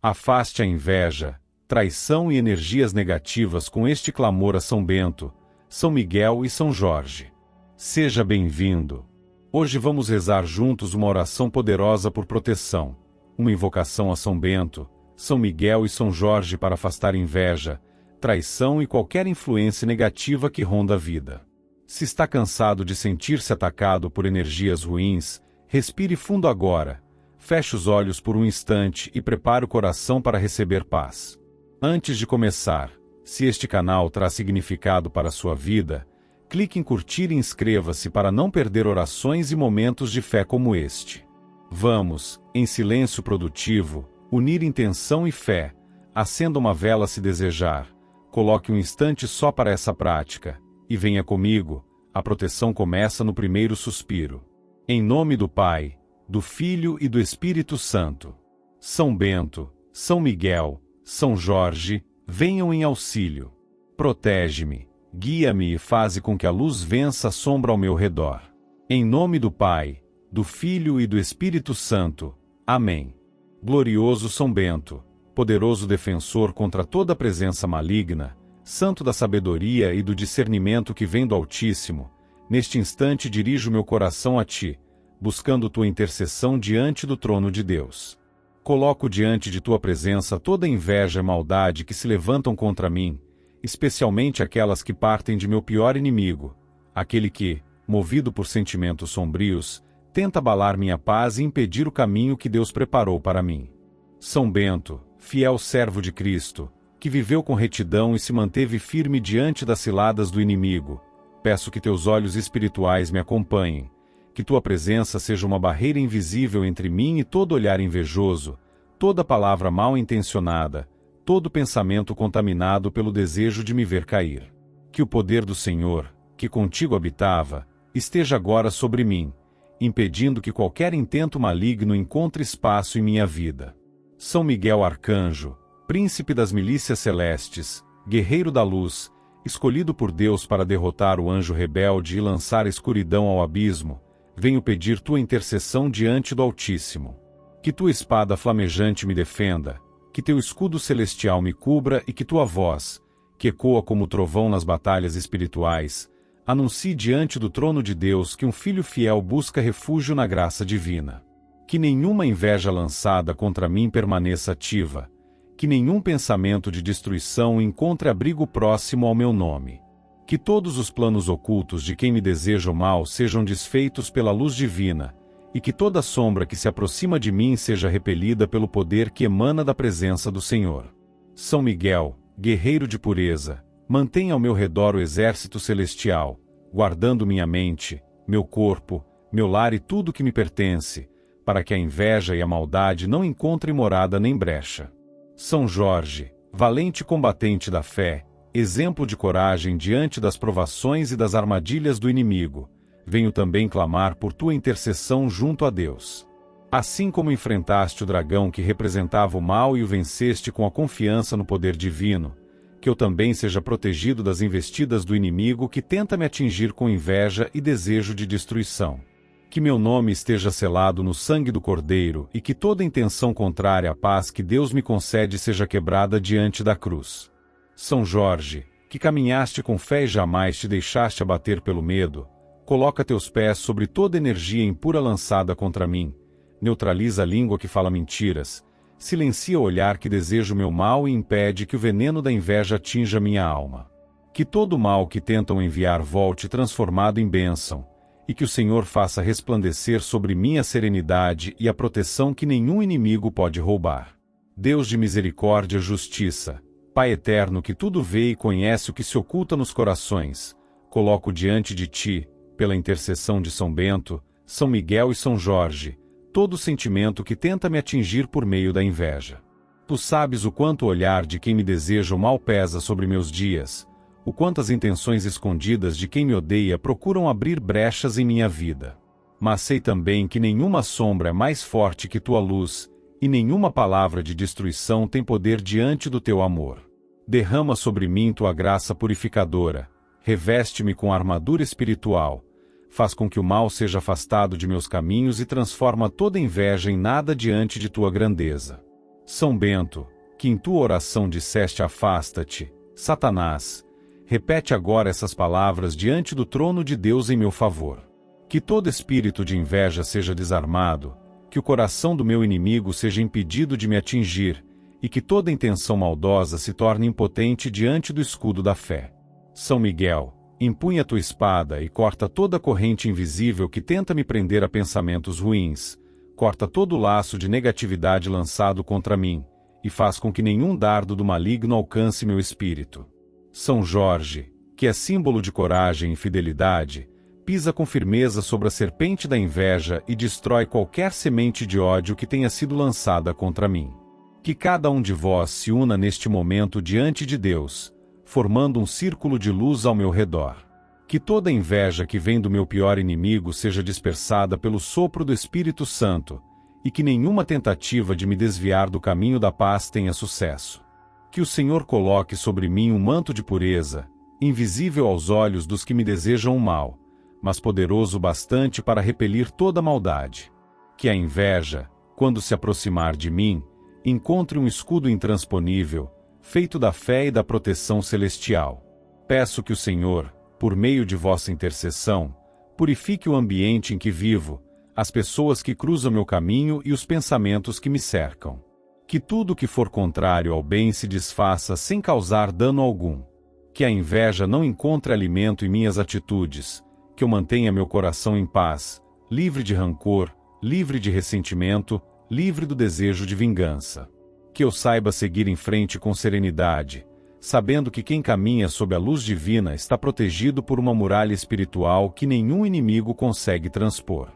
Afaste a inveja, traição e energias negativas com este clamor a São Bento, São Miguel e São Jorge. Seja bem-vindo. Hoje vamos rezar juntos uma oração poderosa por proteção, uma invocação a São Bento, São Miguel e São Jorge para afastar inveja, traição e qualquer influência negativa que ronda a vida. Se está cansado de sentir-se atacado por energias ruins, respire fundo agora, feche os olhos por um instante e prepare o coração para receber paz. Antes de começar, se este canal traz significado para a sua vida, clique em curtir e inscreva-se para não perder orações e momentos de fé como este. Vamos, em silêncio produtivo, unir intenção e fé. Acenda uma vela se desejar, coloque um instante só para essa prática, e venha comigo, a proteção começa no primeiro suspiro. Em nome do Pai, do Filho e do Espírito Santo. São Bento, São Miguel, São Jorge, venham em auxílio. Protege-me, guia-me e faze com que a luz vença a sombra ao meu redor. Em nome do Pai, do Filho e do Espírito Santo. Amém. Glorioso São Bento, poderoso defensor contra toda presença maligna, santo da sabedoria e do discernimento que vem do Altíssimo, neste instante dirijo meu coração a ti, buscando tua intercessão diante do trono de Deus. Coloco diante de tua presença toda inveja e maldade que se levantam contra mim, especialmente aquelas que partem de meu pior inimigo, aquele que, movido por sentimentos sombrios, tenta abalar minha paz e impedir o caminho que Deus preparou para mim. São Bento, fiel servo de Cristo, que viveu com retidão e se manteve firme diante das ciladas do inimigo, peço que teus olhos espirituais me acompanhem, que tua presença seja uma barreira invisível entre mim e todo olhar invejoso, toda palavra mal intencionada, todo pensamento contaminado pelo desejo de me ver cair. Que o poder do Senhor, que contigo habitava, esteja agora sobre mim, impedindo que qualquer intento maligno encontre espaço em minha vida. São Miguel Arcanjo, príncipe das milícias celestes, guerreiro da luz, escolhido por Deus para derrotar o anjo rebelde e lançar a escuridão ao abismo, venho pedir tua intercessão diante do Altíssimo. Que tua espada flamejante me defenda, que teu escudo celestial me cubra e que tua voz, que ecoa como trovão nas batalhas espirituais, anuncie diante do trono de Deus que um filho fiel busca refúgio na graça divina. Que nenhuma inveja lançada contra mim permaneça ativa, que nenhum pensamento de destruição encontre abrigo próximo ao meu nome. Que todos os planos ocultos de quem me deseja o mal sejam desfeitos pela luz divina, e que toda sombra que se aproxima de mim seja repelida pelo poder que emana da presença do Senhor. São Miguel, guerreiro de pureza, mantenha ao meu redor o exército celestial, guardando minha mente, meu corpo, meu lar e tudo que me pertence, para que a inveja e a maldade não encontrem morada nem brecha. São Jorge, valente combatente da fé, exemplo de coragem diante das provações e das armadilhas do inimigo, venho também clamar por tua intercessão junto a Deus. Assim como enfrentaste o dragão que representava o mal e o venceste com a confiança no poder divino, que eu também seja protegido das investidas do inimigo que tenta me atingir com inveja e desejo de destruição. Que meu nome esteja selado no sangue do Cordeiro e que toda intenção contrária à paz que Deus me concede seja quebrada diante da cruz. São Jorge, que caminhaste com fé e jamais te deixaste abater pelo medo, coloca teus pés sobre toda energia impura lançada contra mim, neutraliza a língua que fala mentiras, silencia o olhar que deseja o meu mal e impede que o veneno da inveja atinja minha alma. Que todo o mal que tentam enviar volte transformado em bênção, e que o Senhor faça resplandecer sobre mim a serenidade e a proteção que nenhum inimigo pode roubar. Deus de misericórdia e justiça, Pai eterno que tudo vê e conhece o que se oculta nos corações, coloco diante de ti, pela intercessão de São Bento, São Miguel e São Jorge, todo sentimento que tenta me atingir por meio da inveja. Tu sabes o quanto o olhar de quem me deseja o mal pesa sobre meus dias, o quanto as intenções escondidas de quem me odeia procuram abrir brechas em minha vida. Mas sei também que nenhuma sombra é mais forte que tua luz, e nenhuma palavra de destruição tem poder diante do teu amor. Derrama sobre mim tua graça purificadora, reveste-me com a armadura espiritual, faz com que o mal seja afastado de meus caminhos e transforma toda inveja em nada diante de tua grandeza. São Bento, que em tua oração disseste afasta-te, Satanás, repete agora essas palavras diante do trono de Deus em meu favor. Que todo espírito de inveja seja desarmado, que o coração do meu inimigo seja impedido de me atingir, e que toda intenção maldosa se torne impotente diante do escudo da fé. São Miguel, empunha tua espada e corta toda a corrente invisível que tenta me prender a pensamentos ruins, corta todo o laço de negatividade lançado contra mim, e faz com que nenhum dardo do maligno alcance meu espírito. São Jorge, que é símbolo de coragem e fidelidade, pisa com firmeza sobre a serpente da inveja e destrói qualquer semente de ódio que tenha sido lançada contra mim. Que cada um de vós se una neste momento diante de Deus, formando um círculo de luz ao meu redor. Que toda inveja que vem do meu pior inimigo seja dispersada pelo sopro do Espírito Santo, e que nenhuma tentativa de me desviar do caminho da paz tenha sucesso. Que o Senhor coloque sobre mim um manto de pureza, invisível aos olhos dos que me desejam o mal, mas poderoso bastante para repelir toda maldade. Que a inveja, quando se aproximar de mim, encontre um escudo intransponível, feito da fé e da proteção celestial. Peço que o Senhor, por meio de vossa intercessão, purifique o ambiente em que vivo, as pessoas que cruzam meu caminho e os pensamentos que me cercam. Que tudo que for contrário ao bem se desfaça sem causar dano algum. Que a inveja não encontre alimento em minhas atitudes, que eu mantenha meu coração em paz, livre de rancor, livre de ressentimento, livre do desejo de vingança. Que eu saiba seguir em frente com serenidade, sabendo que quem caminha sob a luz divina está protegido por uma muralha espiritual que nenhum inimigo consegue transpor.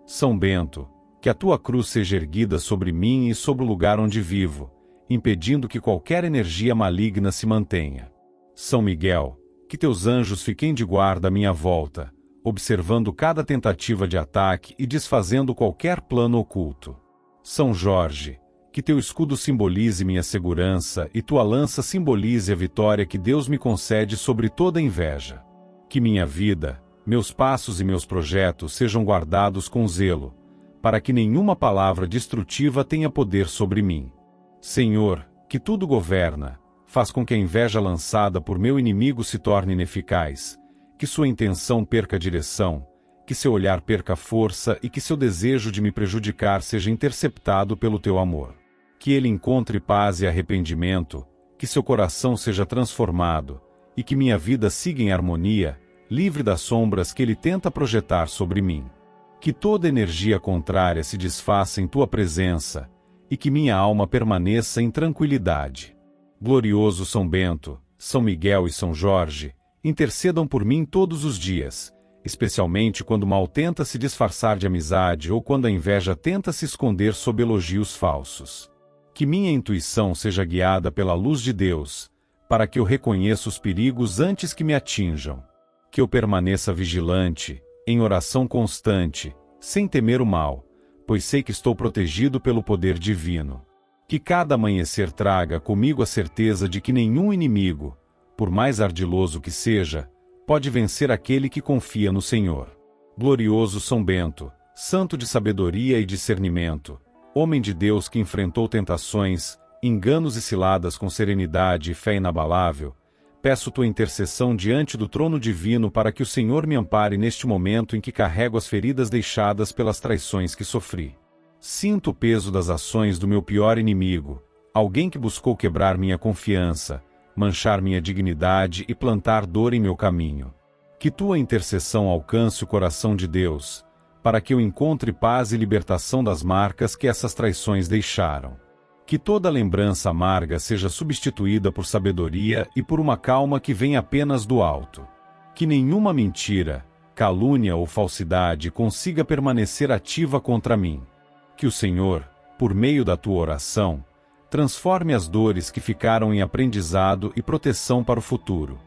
São Bento, que a tua cruz seja erguida sobre mim e sobre o lugar onde vivo, impedindo que qualquer energia maligna se mantenha. São Miguel, que teus anjos fiquem de guarda à minha volta, observando cada tentativa de ataque e desfazendo qualquer plano oculto. São Jorge, que teu escudo simbolize minha segurança e tua lança simbolize a vitória que Deus me concede sobre toda inveja. Que minha vida, meus passos e meus projetos sejam guardados com zelo, para que nenhuma palavra destrutiva tenha poder sobre mim. Senhor, que tudo governa, faz com que a inveja lançada por meu inimigo se torne ineficaz, que sua intenção perca direção, que seu olhar perca força e que seu desejo de me prejudicar seja interceptado pelo teu amor. Que ele encontre paz e arrependimento, que seu coração seja transformado, e que minha vida siga em harmonia, livre das sombras que ele tenta projetar sobre mim. Que toda energia contrária se desfaça em tua presença, e que minha alma permaneça em tranquilidade. Glorioso São Bento, São Miguel e São Jorge, intercedam por mim todos os dias, especialmente quando o mal tenta se disfarçar de amizade ou quando a inveja tenta se esconder sob elogios falsos. Que minha intuição seja guiada pela luz de Deus, para que eu reconheça os perigos antes que me atinjam. Que eu permaneça vigilante, em oração constante, sem temer o mal, pois sei que estou protegido pelo poder divino. Que cada amanhecer traga comigo a certeza de que nenhum inimigo, por mais ardiloso que seja, pode vencer aquele que confia no Senhor. Glorioso São Bento, santo de sabedoria e discernimento, homem de Deus que enfrentou tentações, enganos e ciladas com serenidade e fé inabalável, peço tua intercessão diante do trono divino para que o Senhor me ampare neste momento em que carrego as feridas deixadas pelas traições que sofri. Sinto o peso das ações do meu pior inimigo, alguém que buscou quebrar minha confiança, manchar minha dignidade e plantar dor em meu caminho. Que tua intercessão alcance o coração de Deus, para que eu encontre paz e libertação das marcas que essas traições deixaram. Que toda lembrança amarga seja substituída por sabedoria e por uma calma que vem apenas do alto. Que nenhuma mentira, calúnia ou falsidade consiga permanecer ativa contra mim. Que o Senhor, por meio da tua oração, transforme as dores que ficaram em aprendizado e proteção para o futuro.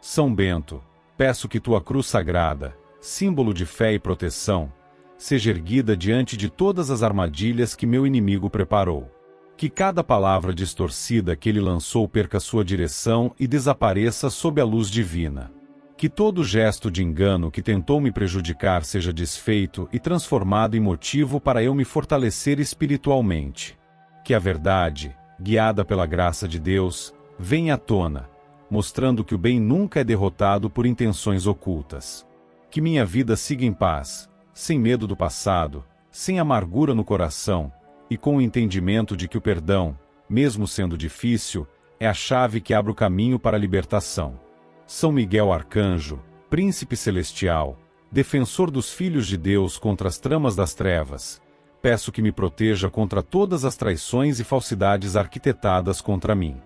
São Bento, peço que tua cruz sagrada, símbolo de fé e proteção, seja erguida diante de todas as armadilhas que meu inimigo preparou. Que cada palavra distorcida que ele lançou perca sua direção e desapareça sob a luz divina. Que todo gesto de engano que tentou me prejudicar seja desfeito e transformado em motivo para eu me fortalecer espiritualmente. Que a verdade, guiada pela graça de Deus, venha à tona, mostrando que o bem nunca é derrotado por intenções ocultas. Que minha vida siga em paz, sem medo do passado, sem amargura no coração, e com o entendimento de que o perdão, mesmo sendo difícil, é a chave que abre o caminho para a libertação. São Miguel Arcanjo, Príncipe Celestial, defensor dos filhos de Deus contra as tramas das trevas, peço que me proteja contra todas as traições e falsidades arquitetadas contra mim.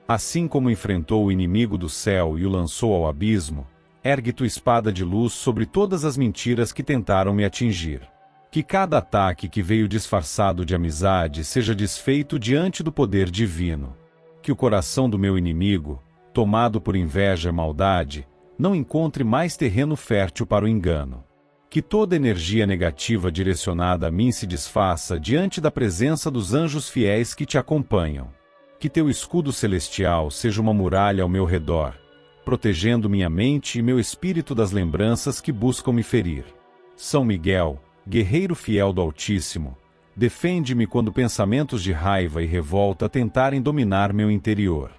Assim como enfrentou o inimigo do céu e o lançou ao abismo, ergue tua espada de luz sobre todas as mentiras que tentaram me atingir. Que cada ataque que veio disfarçado de amizade seja desfeito diante do poder divino. Que o coração do meu inimigo, tomado por inveja e maldade, não encontre mais terreno fértil para o engano. Que toda energia negativa direcionada a mim se desfaça diante da presença dos anjos fiéis que te acompanham. Que teu escudo celestial seja uma muralha ao meu redor, protegendo minha mente e meu espírito das lembranças que buscam me ferir. São Miguel, guerreiro fiel do Altíssimo, defende-me quando pensamentos de raiva e revolta tentarem dominar meu interior.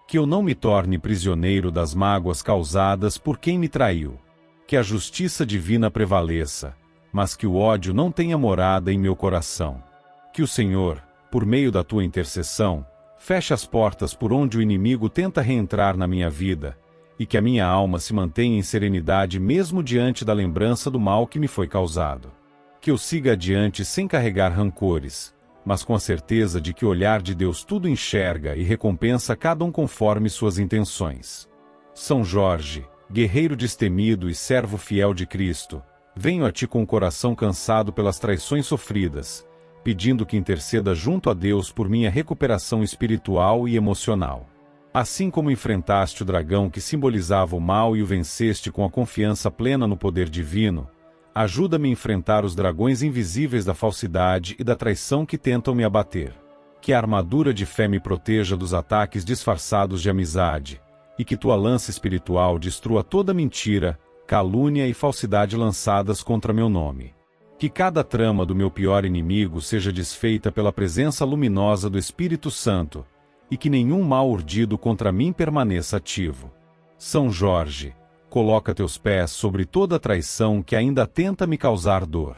Que eu não me torne prisioneiro das mágoas causadas por quem me traiu. Que a justiça divina prevaleça, mas que o ódio não tenha morada em meu coração. Que o Senhor, por meio da tua intercessão, feche as portas por onde o inimigo tenta reentrar na minha vida, e que a minha alma se mantenha em serenidade mesmo diante da lembrança do mal que me foi causado. Que eu siga adiante sem carregar rancores, mas com a certeza de que o olhar de Deus tudo enxerga e recompensa cada um conforme suas intenções. São Jorge, guerreiro destemido e servo fiel de Cristo, venho a ti com o coração cansado pelas traições sofridas, pedindo que interceda junto a Deus por minha recuperação espiritual e emocional. Assim como enfrentaste o dragão que simbolizava o mal e o venceste com a confiança plena no poder divino, ajuda-me a enfrentar os dragões invisíveis da falsidade e da traição que tentam me abater. Que a armadura de fé me proteja dos ataques disfarçados de amizade, e que tua lança espiritual destrua toda mentira, calúnia e falsidade lançadas contra meu nome. Que cada trama do meu pior inimigo seja desfeita pela presença luminosa do Espírito Santo, e que nenhum mal urdido contra mim permaneça ativo. São Jorge, coloca teus pés sobre toda a traição que ainda tenta me causar dor.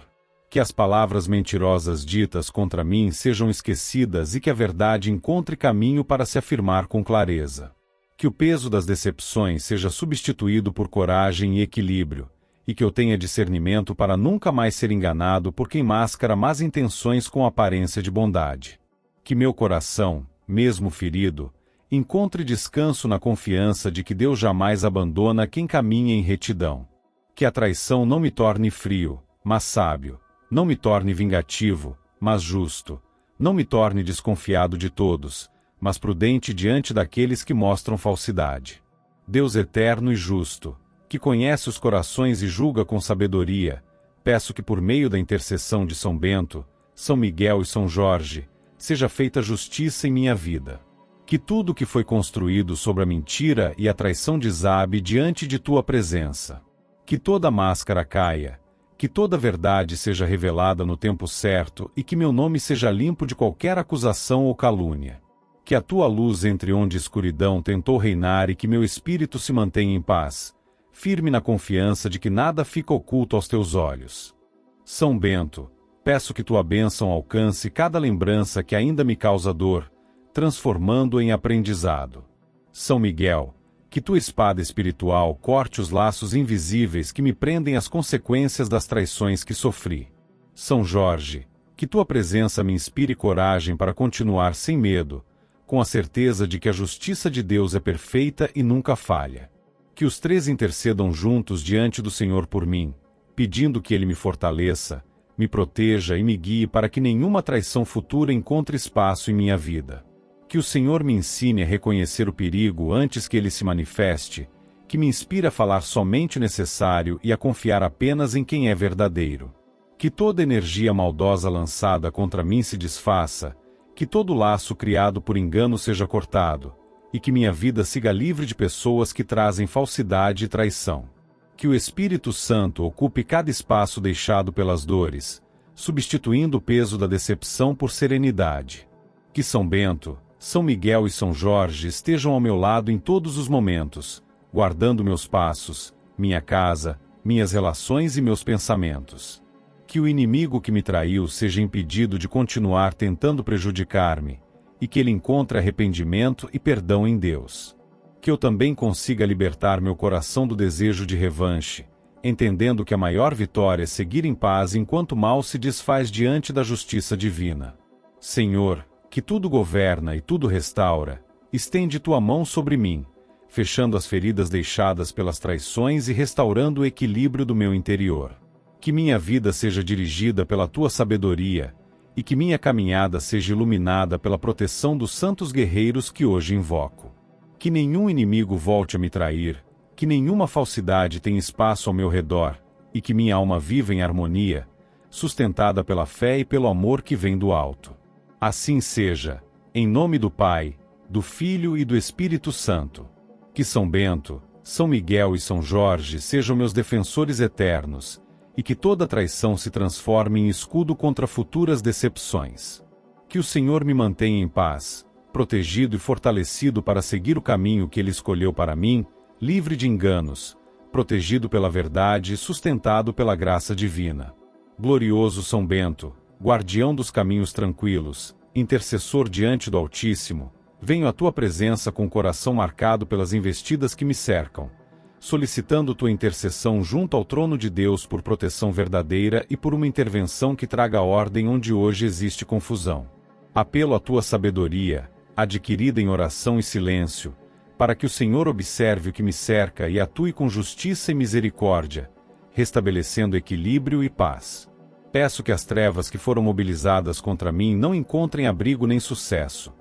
Que as palavras mentirosas ditas contra mim sejam esquecidas e que a verdade encontre caminho para se afirmar com clareza. Que o peso das decepções seja substituído por coragem e equilíbrio, e que eu tenha discernimento para nunca mais ser enganado por quem mascara más intenções com aparência de bondade. Que meu coração, mesmo ferido, encontre descanso na confiança de que Deus jamais abandona quem caminha em retidão. Que a traição não me torne frio, mas sábio, não me torne vingativo, mas justo, não me torne desconfiado de todos, mas prudente diante daqueles que mostram falsidade. Deus eterno e justo, que conhece os corações e julga com sabedoria, peço que por meio da intercessão de São Bento, São Miguel e São Jorge, seja feita justiça em minha vida. Que tudo que foi construído sobre a mentira e a traição desabe diante de tua presença. Que toda máscara caia, que toda verdade seja revelada no tempo certo e que meu nome seja limpo de qualquer acusação ou calúnia. Que a tua luz entre onde a escuridão tentou reinar e que meu espírito se mantenha em paz, firme na confiança de que nada fica oculto aos teus olhos. São Bento, peço que tua bênção alcance cada lembrança que ainda me causa dor, transformando em aprendizado. São Miguel, que tua espada espiritual corte os laços invisíveis que me prendem às consequências das traições que sofri. São Jorge, que tua presença me inspire coragem para continuar sem medo, com a certeza de que a justiça de Deus é perfeita e nunca falha. Que os três intercedam juntos diante do Senhor por mim, pedindo que Ele me fortaleça, me proteja e me guie para que nenhuma traição futura encontre espaço em minha vida. Que o Senhor me ensine a reconhecer o perigo antes que ele se manifeste, que me inspire a falar somente o necessário e a confiar apenas em quem é verdadeiro. Que toda energia maldosa lançada contra mim se desfaça, que todo laço criado por engano seja cortado, e que minha vida siga livre de pessoas que trazem falsidade e traição. Que o Espírito Santo ocupe cada espaço deixado pelas dores, substituindo o peso da decepção por serenidade. Que São Bento, São Miguel e São Jorge estejam ao meu lado em todos os momentos, guardando meus passos, minha casa, minhas relações e meus pensamentos. Que o inimigo que me traiu seja impedido de continuar tentando prejudicar-me, e que ele encontre arrependimento e perdão em Deus. Que eu também consiga libertar meu coração do desejo de revanche, entendendo que a maior vitória é seguir em paz enquanto o mal se desfaz diante da justiça divina. Senhor, que tudo governa e tudo restaura, estende tua mão sobre mim, fechando as feridas deixadas pelas traições e restaurando o equilíbrio do meu interior. Que minha vida seja dirigida pela tua sabedoria, e que minha caminhada seja iluminada pela proteção dos santos guerreiros que hoje invoco. Que nenhum inimigo volte a me trair, que nenhuma falsidade tenha espaço ao meu redor, e que minha alma viva em harmonia, sustentada pela fé e pelo amor que vem do alto. Assim seja, em nome do Pai, do Filho e do Espírito Santo. Que São Bento, São Miguel e São Jorge sejam meus defensores eternos, e que toda traição se transforme em escudo contra futuras decepções. Que o Senhor me mantenha em paz, protegido e fortalecido para seguir o caminho que Ele escolheu para mim, livre de enganos, protegido pela verdade e sustentado pela graça divina. Glorioso São Bento, guardião dos caminhos tranquilos, intercessor diante do Altíssimo, venho à tua presença com o coração marcado pelas investidas que me cercam, solicitando tua intercessão junto ao trono de Deus por proteção verdadeira e por uma intervenção que traga ordem onde hoje existe confusão. Apelo à tua sabedoria, adquirida em oração e silêncio, para que o Senhor observe o que me cerca e atue com justiça e misericórdia, restabelecendo equilíbrio e paz. Peço que as trevas que foram mobilizadas contra mim não encontrem abrigo nem sucesso.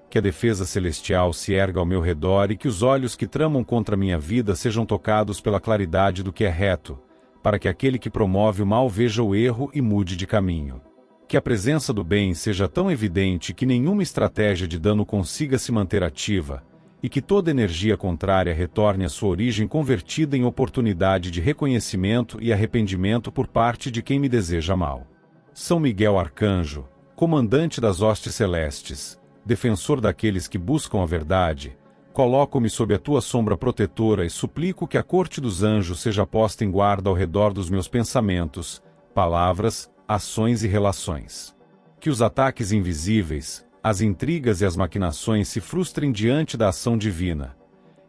Que a defesa celestial se erga ao meu redor e que os olhos que tramam contra minha vida sejam tocados pela claridade do que é reto, para que aquele que promove o mal veja o erro e mude de caminho. Que a presença do bem seja tão evidente que nenhuma estratégia de dano consiga se manter ativa, e que toda energia contrária retorne à sua origem convertida em oportunidade de reconhecimento e arrependimento por parte de quem me deseja mal. São Miguel Arcanjo, comandante das hostes celestes, defensor daqueles que buscam a verdade, coloco-me sob a tua sombra protetora e suplico que a corte dos anjos seja posta em guarda ao redor dos meus pensamentos, palavras, ações e relações. Que os ataques invisíveis, as intrigas e as maquinações se frustrem diante da ação divina.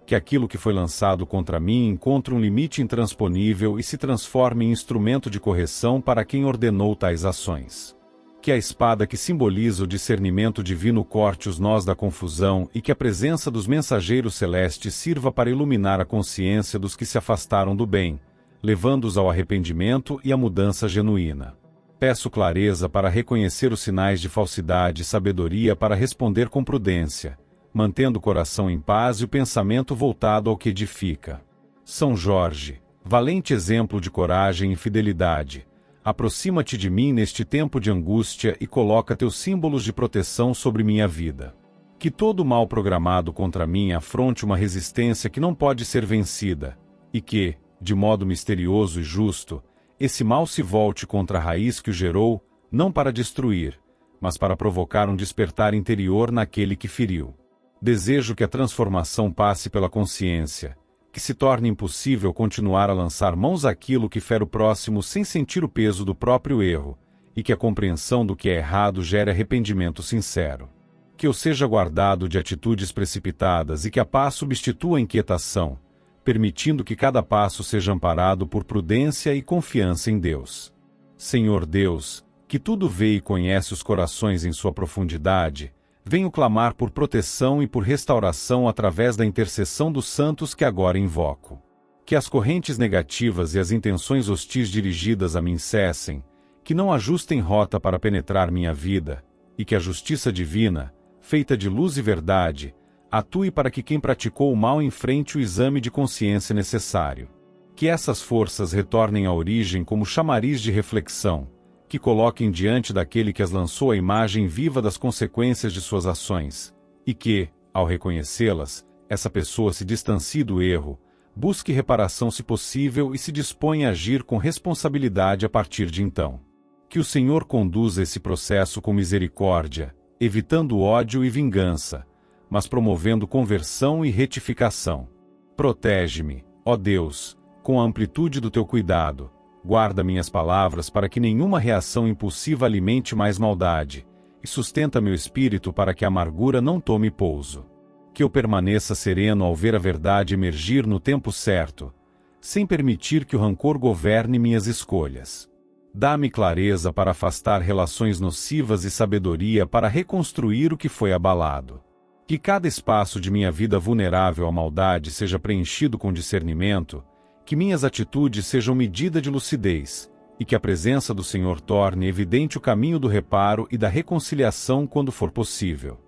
Que aquilo que foi lançado contra mim encontre um limite intransponível e se transforme em instrumento de correção para quem ordenou tais ações. Que a espada que simboliza o discernimento divino corte os nós da confusão e que a presença dos mensageiros celestes sirva para iluminar a consciência dos que se afastaram do bem, levando-os ao arrependimento e à mudança genuína. Peço clareza para reconhecer os sinais de falsidade e sabedoria para responder com prudência, mantendo o coração em paz e o pensamento voltado ao que edifica. São Jorge, valente exemplo de coragem e fidelidade, aproxima-te de mim neste tempo de angústia e coloca teus símbolos de proteção sobre minha vida. Que todo o mal programado contra mim afronte uma resistência que não pode ser vencida, e que, de modo misterioso e justo, esse mal se volte contra a raiz que o gerou, não para destruir, mas para provocar um despertar interior naquele que feriu. Desejo que a transformação passe pela consciência, que se torne impossível continuar a lançar mãos àquilo que fere o próximo sem sentir o peso do próprio erro, e que a compreensão do que é errado gere arrependimento sincero. Que eu seja guardado de atitudes precipitadas e que a paz substitua a inquietação, permitindo que cada passo seja amparado por prudência e confiança em Deus. Senhor Deus, que tudo vê e conhece os corações em sua profundidade, venho clamar por proteção e por restauração através da intercessão dos santos que agora invoco. Que as correntes negativas e as intenções hostis dirigidas a mim cessem, que não ajustem rota para penetrar minha vida, e que a justiça divina, feita de luz e verdade, atue para que quem praticou o mal enfrente o exame de consciência necessário. Que essas forças retornem à origem como chamariz de reflexão, que coloquem diante daquele que as lançou a imagem viva das consequências de suas ações, e que, ao reconhecê-las, essa pessoa se distancie do erro, busque reparação se possível e se disponha a agir com responsabilidade a partir de então. Que o Senhor conduza esse processo com misericórdia, evitando ódio e vingança, mas promovendo conversão e retificação. Protege-me, ó Deus, com a amplitude do teu cuidado, guarda minhas palavras para que nenhuma reação impulsiva alimente mais maldade, e sustenta meu espírito para que a amargura não tome pouso. Que eu permaneça sereno ao ver a verdade emergir no tempo certo, sem permitir que o rancor governe minhas escolhas. Dá-me clareza para afastar relações nocivas e sabedoria para reconstruir o que foi abalado. Que cada espaço de minha vida vulnerável à maldade seja preenchido com discernimento, que minhas atitudes sejam medida de lucidez, e que a presença do Senhor torne evidente o caminho do reparo e da reconciliação quando for possível.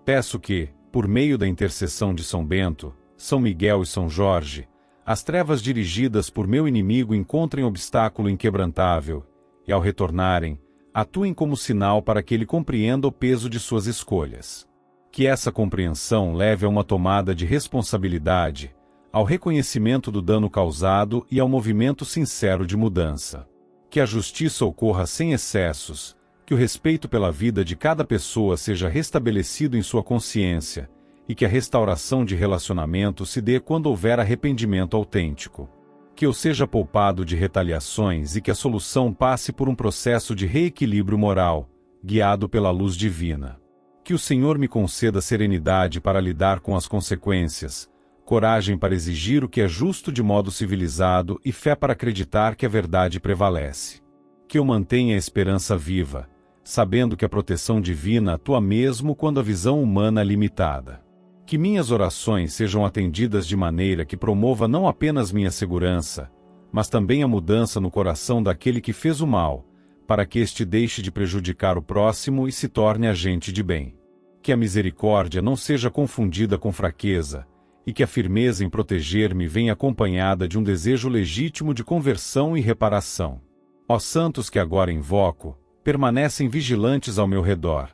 Peço que, por meio da intercessão de São Bento, São Miguel e São Jorge, as trevas dirigidas por meu inimigo encontrem obstáculo inquebrantável, e ao retornarem, atuem como sinal para que ele compreenda o peso de suas escolhas. Que essa compreensão leve a uma tomada de responsabilidade, ao reconhecimento do dano causado e ao movimento sincero de mudança. Que a justiça ocorra sem excessos, que o respeito pela vida de cada pessoa seja restabelecido em sua consciência, e que a restauração de relacionamento se dê quando houver arrependimento autêntico. Que eu seja poupado de retaliações e que a solução passe por um processo de reequilíbrio moral, guiado pela luz divina. Que o Senhor me conceda serenidade para lidar com as consequências, coragem para exigir o que é justo de modo civilizado e fé para acreditar que a verdade prevalece. Que eu mantenha a esperança viva, sabendo que a proteção divina atua mesmo quando a visão humana é limitada. Que minhas orações sejam atendidas de maneira que promova não apenas minha segurança, mas também a mudança no coração daquele que fez o mal, para que este deixe de prejudicar o próximo e se torne agente de bem. Que a misericórdia não seja confundida com fraqueza, e que a firmeza em proteger-me venha acompanhada de um desejo legítimo de conversão e reparação. Ó santos que agora invoco, permanecem vigilantes ao meu redor.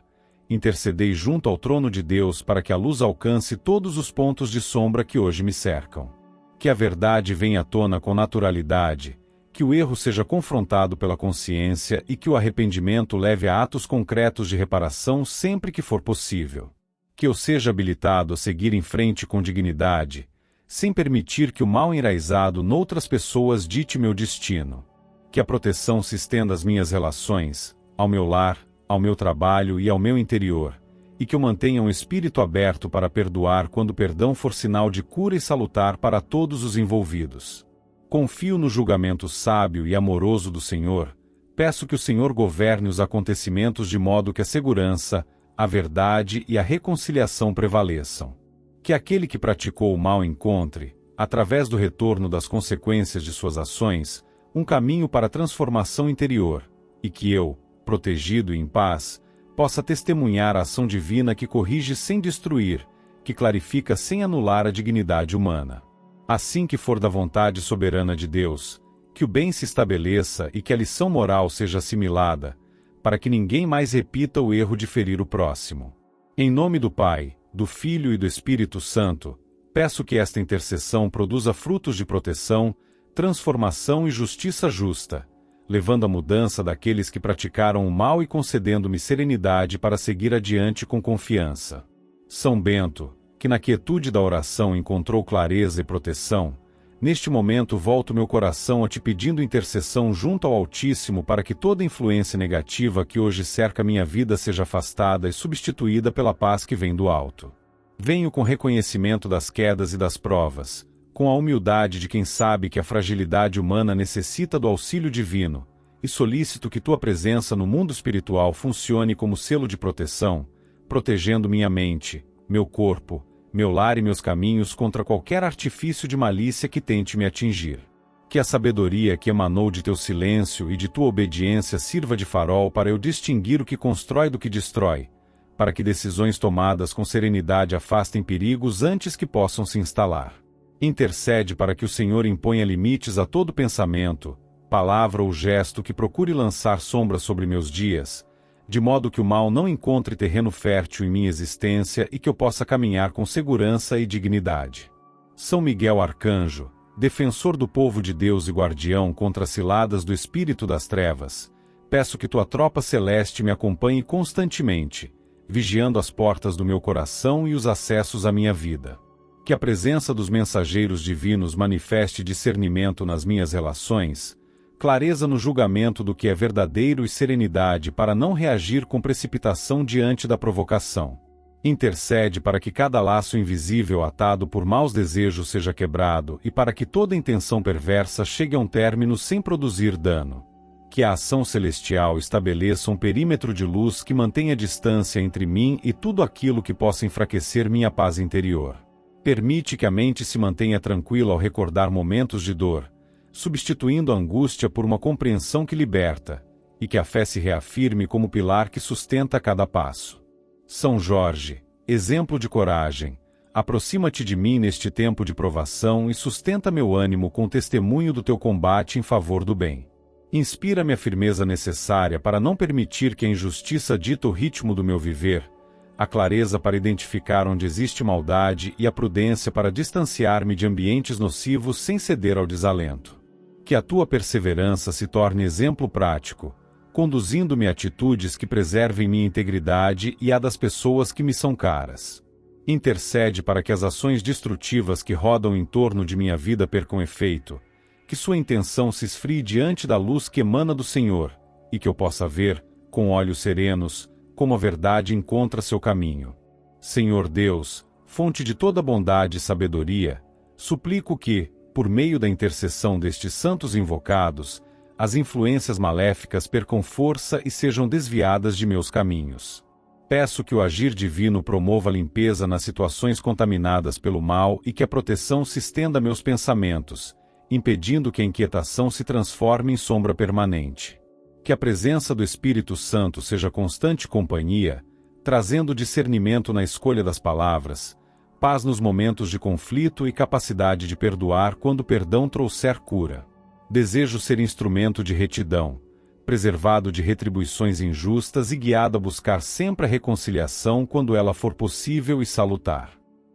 Intercedei junto ao trono de Deus para que a luz alcance todos os pontos de sombra que hoje me cercam. Que a verdade venha à tona com naturalidade, que o erro seja confrontado pela consciência e que o arrependimento leve a atos concretos de reparação sempre que for possível. Que eu seja habilitado a seguir em frente com dignidade, sem permitir que o mal enraizado noutras pessoas dite meu destino. Que a proteção se estenda às minhas relações, ao meu lar, ao meu trabalho e ao meu interior, e que eu mantenha um espírito aberto para perdoar quando o perdão for sinal de cura e salutar para todos os envolvidos. Confio no julgamento sábio e amoroso do Senhor, peço que o Senhor governe os acontecimentos de modo que a segurança, a verdade e a reconciliação prevaleçam. Que aquele que praticou o mal encontre, através do retorno das consequências de suas ações, um caminho para a transformação interior, e que eu, protegido e em paz, possa testemunhar a ação divina que corrige sem destruir, que clarifica sem anular a dignidade humana. Assim que for da vontade soberana de Deus, que o bem se estabeleça e que a lição moral seja assimilada, para que ninguém mais repita o erro de ferir o próximo. Em nome do Pai, do Filho e do Espírito Santo, peço que esta intercessão produza frutos de proteção, transformação e justiça justa, levando à mudança daqueles que praticaram o mal e concedendo-me serenidade para seguir adiante com confiança. São Bento, que na quietude da oração encontrou clareza e proteção, neste momento volto meu coração a ti pedindo intercessão junto ao Altíssimo para que toda influência negativa que hoje cerca minha vida seja afastada e substituída pela paz que vem do alto. Venho com reconhecimento das quedas e das provas, com a humildade de quem sabe que a fragilidade humana necessita do auxílio divino, e solicito que tua presença no mundo espiritual funcione como selo de proteção, protegendo minha mente, meu corpo, meu lar e meus caminhos contra qualquer artifício de malícia que tente me atingir. Que a sabedoria que emanou de teu silêncio e de tua obediência sirva de farol para eu distinguir o que constrói do que destrói, para que decisões tomadas com serenidade afastem perigos antes que possam se instalar. Intercede para que o Senhor imponha limites a todo pensamento, palavra ou gesto que procure lançar sombra sobre meus dias, de modo que o mal não encontre terreno fértil em minha existência e que eu possa caminhar com segurança e dignidade. São Miguel Arcanjo, defensor do povo de Deus e guardião contra as ciladas do espírito das trevas, peço que tua tropa celeste me acompanhe constantemente, vigiando as portas do meu coração e os acessos à minha vida. Que a presença dos mensageiros divinos manifeste discernimento nas minhas relações, clareza no julgamento do que é verdadeiro e serenidade para não reagir com precipitação diante da provocação. Intercede para que cada laço invisível atado por maus desejos seja quebrado e para que toda intenção perversa chegue a um término sem produzir dano. Que a ação celestial estabeleça um perímetro de luz que mantenha distância entre mim e tudo aquilo que possa enfraquecer minha paz interior. Permite que a mente se mantenha tranquila ao recordar momentos de dor, substituindo a angústia por uma compreensão que liberta, e que a fé se reafirme como pilar que sustenta cada passo. São Jorge, exemplo de coragem, aproxima-te de mim neste tempo de provação e sustenta meu ânimo com o testemunho do teu combate em favor do bem. Inspira-me a firmeza necessária para não permitir que a injustiça dita o ritmo do meu viver, a clareza para identificar onde existe maldade e a prudência para distanciar-me de ambientes nocivos sem ceder ao desalento. Que a tua perseverança se torne exemplo prático, conduzindo-me a atitudes que preservem minha integridade e a das pessoas que me são caras. Intercede para que as ações destrutivas que rodam em torno de minha vida percam efeito, que sua intenção se esfrie diante da luz que emana do Senhor, e que eu possa ver, com olhos serenos, como a verdade encontra seu caminho. Senhor Deus, fonte de toda bondade e sabedoria, suplico que, por meio da intercessão destes santos invocados, as influências maléficas percam força e sejam desviadas de meus caminhos. Peço que o agir divino promova a limpeza nas situações contaminadas pelo mal e que a proteção se estenda a meus pensamentos, impedindo que a inquietação se transforme em sombra permanente. Que a presença do Espírito Santo seja constante companhia, trazendo discernimento na escolha das palavras, paz nos momentos de conflito e capacidade de perdoar quando o perdão trouxer cura. Desejo ser instrumento de retidão, preservado de retribuições injustas e guiado a buscar sempre a reconciliação quando ela for possível e salutar.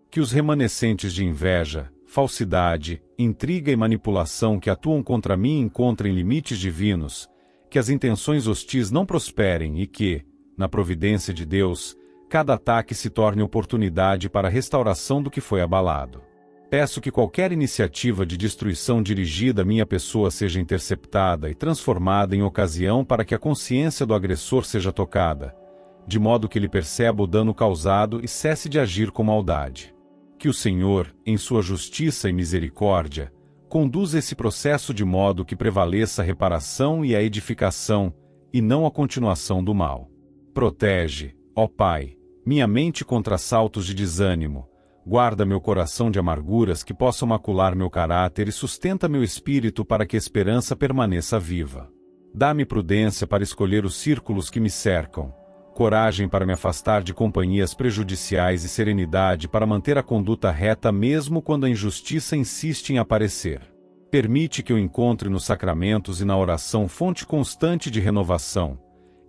Que os remanescentes de inveja, falsidade, intriga e manipulação que atuam contra mim encontrem limites divinos, que as intenções hostis não prosperem e que, na providência de Deus, cada ataque se torne oportunidade para a restauração do que foi abalado. Peço que qualquer iniciativa de destruição dirigida à minha pessoa seja interceptada e transformada em ocasião para que a consciência do agressor seja tocada, de modo que ele perceba o dano causado e cesse de agir com maldade. Que o Senhor, em sua justiça e misericórdia, conduza esse processo de modo que prevaleça a reparação e a edificação, e não a continuação do mal. Protege, ó Pai, minha mente contra assaltos de desânimo, guarda meu coração de amarguras que possam macular meu caráter e sustenta meu espírito para que a esperança permaneça viva. Dá-me prudência para escolher os círculos que me cercam, coragem para me afastar de companhias prejudiciais e serenidade para manter a conduta reta mesmo quando a injustiça insiste em aparecer. Permite que eu encontre nos sacramentos e na oração fonte constante de renovação,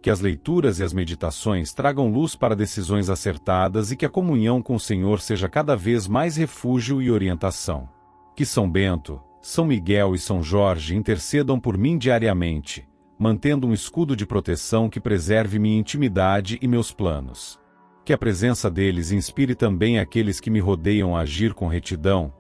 que as leituras e as meditações tragam luz para decisões acertadas e que a comunhão com o Senhor seja cada vez mais refúgio e orientação. Que São Bento, São Miguel e São Jorge intercedam por mim diariamente, mantendo um escudo de proteção que preserve minha intimidade e meus planos. Que a presença deles inspire também aqueles que me rodeiam a agir com retidão,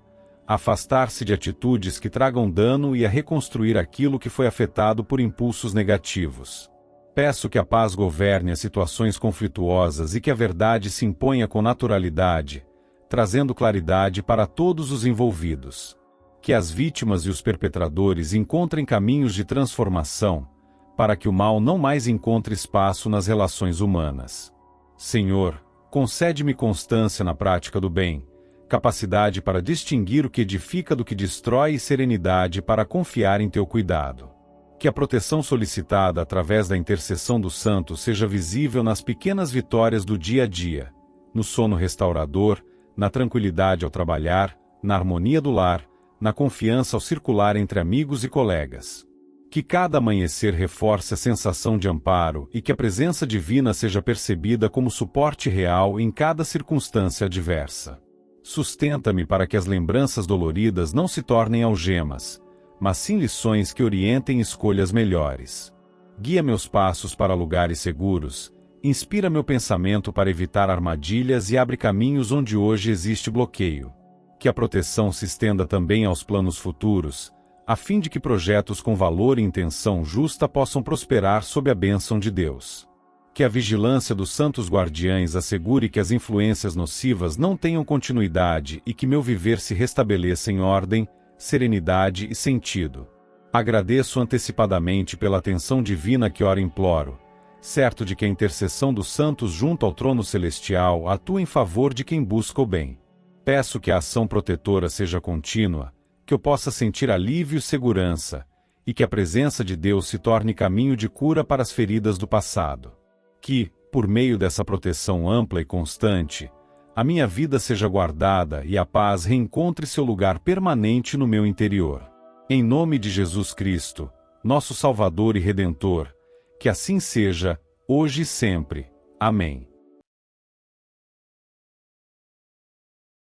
a afastar-se de atitudes que tragam dano e a reconstruir aquilo que foi afetado por impulsos negativos. Peço que a paz governe as situações conflituosas e que a verdade se imponha com naturalidade, trazendo claridade para todos os envolvidos. Que as vítimas e os perpetradores encontrem caminhos de transformação, para que o mal não mais encontre espaço nas relações humanas. Senhor, concede-me constância na prática do bem, capacidade para distinguir o que edifica do que destrói e serenidade para confiar em teu cuidado. Que a proteção solicitada através da intercessão dos santos seja visível nas pequenas vitórias do dia a dia, no sono restaurador, na tranquilidade ao trabalhar, na harmonia do lar, na confiança ao circular entre amigos e colegas. Que cada amanhecer reforce a sensação de amparo e que a presença divina seja percebida como suporte real em cada circunstância adversa. Sustenta-me para que as lembranças doloridas não se tornem algemas, mas sim lições que orientem escolhas melhores. Guia meus passos para lugares seguros, inspira meu pensamento para evitar armadilhas e abre caminhos onde hoje existe bloqueio. Que a proteção se estenda também aos planos futuros, a fim de que projetos com valor e intenção justa possam prosperar sob a bênção de Deus. Que a vigilância dos santos guardiães assegure que as influências nocivas não tenham continuidade e que meu viver se restabeleça em ordem, serenidade e sentido. Agradeço antecipadamente pela atenção divina que ora imploro, certo de que a intercessão dos santos junto ao trono celestial atua em favor de quem busca o bem. Peço que a ação protetora seja contínua, que eu possa sentir alívio e segurança, e que a presença de Deus se torne caminho de cura para as feridas do passado. Que, por meio dessa proteção ampla e constante, a minha vida seja guardada e a paz reencontre seu lugar permanente no meu interior. Em nome de Jesus Cristo, nosso Salvador e Redentor, que assim seja, hoje e sempre. Amém.